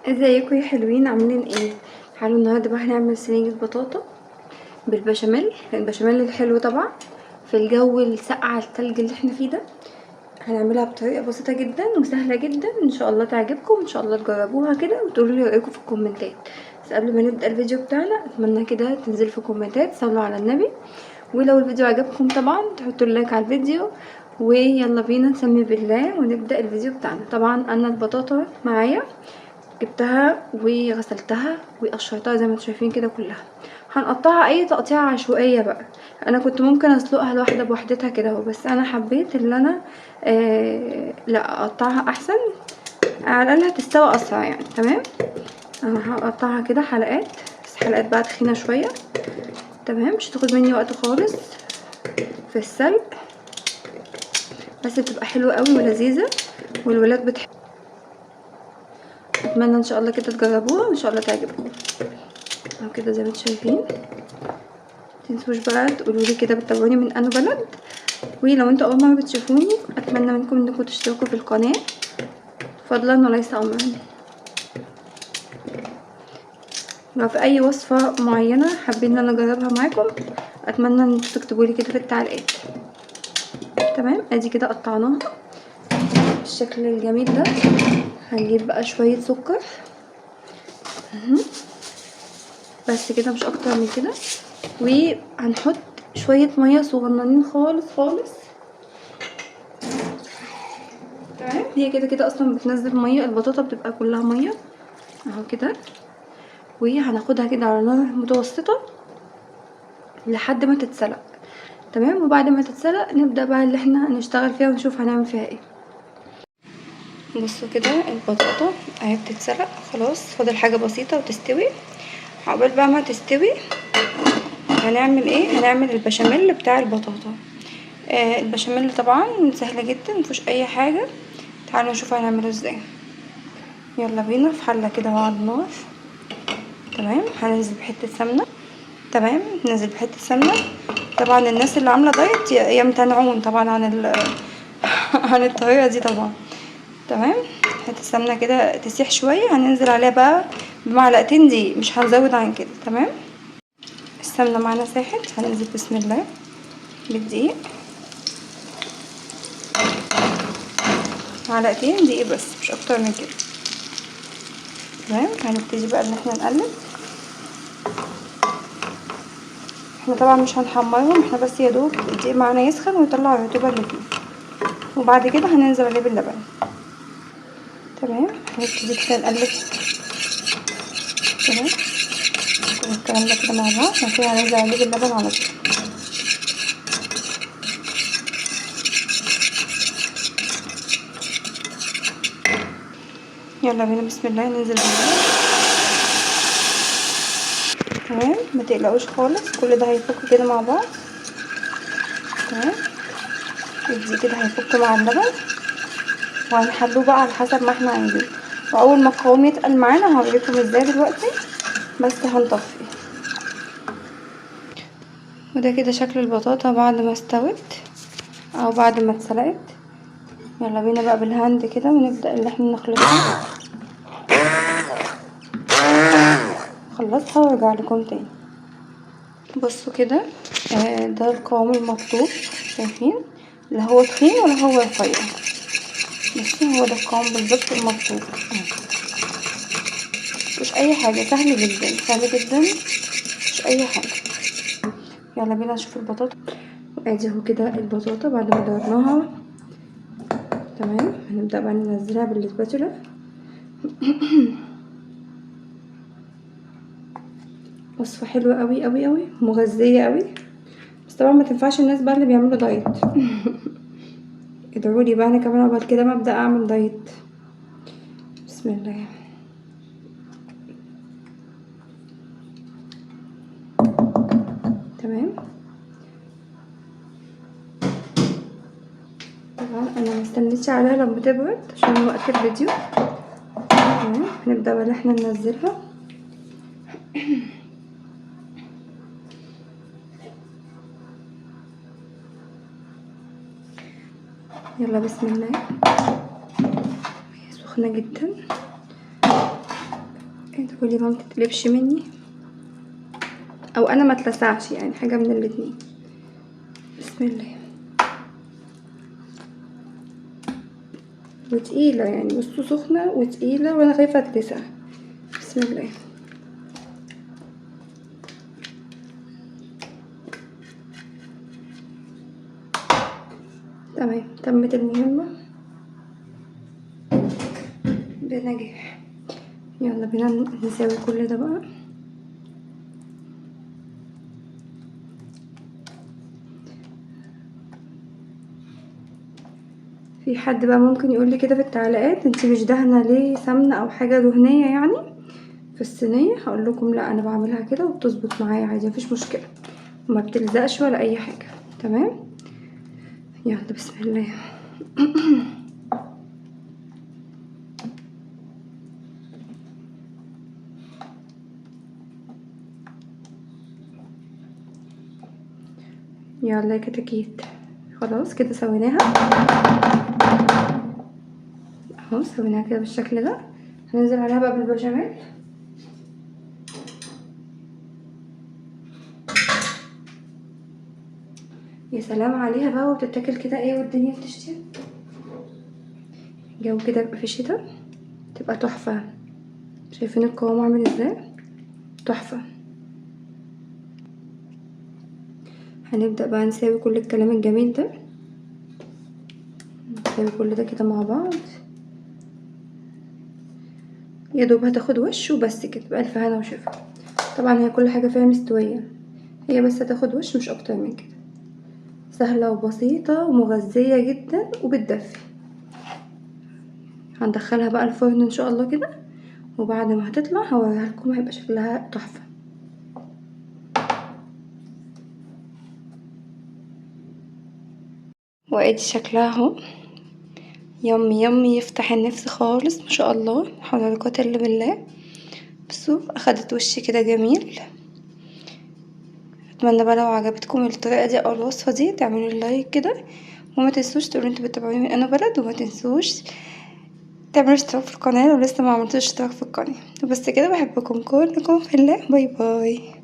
ازيكم يا حلوين؟ عاملين ايه؟ تعالوا النهارده بقى هنعمل صينيه بطاطا بالبشاميل. البشاميل الحلو طبعا في الجو الساقع التلج اللي احنا فيه ده. هنعملها بطريقه بسيطه جدا وسهله جدا، ان شاء الله تعجبكم، ان شاء الله تجربوها كده وتقولوا لي رايكم في الكومنتات. بس قبل ما نبدا الفيديو بتاعنا اتمنى كده تنزلوا في الكومنتات صلوا على النبي، ولو الفيديو عجبكم طبعا تحطوا اللايك على الفيديو، ويلا بينا نسمي بالله ونبدا الفيديو بتاعنا. طبعا انا البطاطا معايا جبتها وغسلتها وقشرتها زي ما انتم شايفين كده كلها. هنقطعها اي تقطيع عشوائيه بقى. انا كنت ممكن اسلقها الواحده بوحدتها كده اهو، بس انا حبيت ان انا لا اقطعها احسن، على الاقل هتستوي اسرع يعني. تمام، انا هقطعها كده حلقات، بس حلقات بقى تخينه شويه. تمام، مش هتاخد مني وقت خالص في السلق، بس بتبقى حلوه قوي ولذيذه والولاد بتحب. اتمنى ان شاء الله كده تجربوها وان شاء الله تعجبكم. اهو كده زي ما انتم شايفين. متنسوش بقى تقولولي كده بتتابعوني من انو بلد، ولو انتوا اول مره بتشوفوني اتمنى منكم انكم تشتركوا في القناه فضلا وليس امرا. لو في اي وصفه معينه حابين ان انا اجربها معاكم اتمنى ان انتوا تكتبولي كده في التعليقات. تمام، ادي كده قطعناها بالشكل الجميل ده. هنجيب بقى شويه سكر بس كده، مش اكتر من كده، وهنحط شويه ميه صغننين خالص خالص. تمام، هي كده كده اصلا بتنزل ميه، البطاطا بتبقى كلها ميه اهو كده. وهناخدها كده على نار متوسطه لحد ما تتسلق. تمام، وبعد ما تتسلق نبدا بقى اللي احنا نشتغل فيها ونشوف هنعمل فيها ايه. بصوا كده البطاطا اهي بتتسلق خلاص، فاضل حاجه بسيطه وتستوي. عقبال بقى ما تستوي هنعمل ايه؟ هنعمل البشاميل بتاع البطاطا. البشاميل طبعا سهل جدا مفيهوش اي حاجه. تعالوا نشوف هنعمله ازاي. يلا بينا. في حله كده على النار. تمام، هننزل بحته سمنه. تمام، ننزل بحته سمنه. طبعا الناس اللي عامله دايت يمتنعون طبعا عن عن الطريقه دي طبعا. تمام، حته سمنه كده تسيح شويه هننزل عليها بقى بمعلقتين دقيق، مش هنزود عن كده. تمام، السمنه معانا ساحت، هننزل بسم الله بالدقيق، معلقتين دقيق بس مش اكتر من كده. تمام، هنبتدي بقى ان احنا نقلب. احنا طبعا مش هنحمرهم، احنا بس يا دوب الدقيق معانا يسخن ويطلع الرطوبه اللي فيه، وبعد كده هننزل عليه باللبن. تمام، هنبتدي كده نقلب. تمام، كل الكلام ده كده مع بعض، بعد كده هننزل عليه باللبن على طول. يلا بينا بسم الله ننزل باللبن. تمام، ما تقلقوش خالص، كل ده هيفك كده مع بعض. تمام، دي كده هيفك مع اللبن، وهنحلوه بقى على حسب ما احنا عايزين. واول ما القوام يتقل معانا هوريكم ازاي دلوقتي، بس هنطفي. وده كده شكل البطاطا بعد ما استوت او بعد ما اتسلقت. يلا بينا بقى بالهاند كده ونبدا اللي احنا نخلطها. خلصها وارجع لكم تاني. بصوا كده ده القوام المطلوب، شايفين؟ لا هو تخين ولا هو رفيع، بس هو ده القوام بالظبط المطلوب. مش اي حاجه، سهل جدا سهل جدا، مش اي حاجه. يلا بينا نشوف البطاطا. ادي اهو كده البطاطا بعد ما دورناها. تمام، هنبدا بقى ننزلها بالسباتولا. وصفه حلوه قوي قوي قوي، مغذيه قوي، بس طبعا ما تنفعش الناس بقى اللي بيعملوا دايت. ادعولي بقى انا كمان قبل كده ما ابدا اعمل دايت. بسم الله. تمام، طبعا انا مستنيتش عليها لما تبرد عشان وقت الفيديو. تمام، هنبدا بقى احنا ننزلها. يلا بسم الله. هي سخنه جدا. تقولي ما تتقلبش مني او انا ما اتلسعش، يعني حاجه من الاتنين. بسم الله. وتقيله يعني، بصوا سخنه وتقيله وانا خايفه اتلسع. بسم الله. تمام، تمت المهمه بنجاح. يلا بينا نساوي كل ده بقى. في حد بقى ممكن يقول لي كده في التعليقات انتي مش دهنه ليه سمنه او حاجه دهنيه يعني في الصينيه؟ هقول لكم لا، انا بعملها كده وبتظبط معايا عادي، مفيش مشكله وما بتلزقش ولا اي حاجه. تمام. يلا بسم الله. يلا يا كتاكيت، خلاص كده سويناها اهو، سويناها كده بالشكل ده. هننزل عليها بقى بالبشاميل. يا سلام عليها بقى، وبتتاكل كده ايه والدنيا بتشتي. جو كده يبقى في الشتا تبقى تحفه. شايفين القوام عامل ازاي؟ تحفه. هنبدأ بقى نساوي كل الكلام الجميل ده، نساوي كل ده كده مع بعض. يا دوب هتاخد وش وبس كده، بألف هنا وشفا. طبعا هي كل حاجة فيها مستوية، هي بس هتاخد وش مش اكتر من كده. سهلة وبسيطة ومغذية جدا وبتدفي. هندخلها بقى الفرن ان شاء الله كده، وبعد ما هتطلع هوريها لكم هيبقى شكلها تحفة. وادي شكلها اهو، يمي يمي يفتح النفس خالص ما شاء الله، حول ولا قوة الا بالله. بصوا اخدت وش كده جميل. اتمنى بقى لو عجبتكم الطريقه دي او الوصفه دي تعملوا لايك كده، وما تنسوش تقولوا انتوا بتتابعوني من انا بلد، وما تنسوش تعملوا اشتراك في القناه لو لسه ما عملتوش اشتراك في القناه. وبس كده، بحبكم كلكم في الله. باي باي.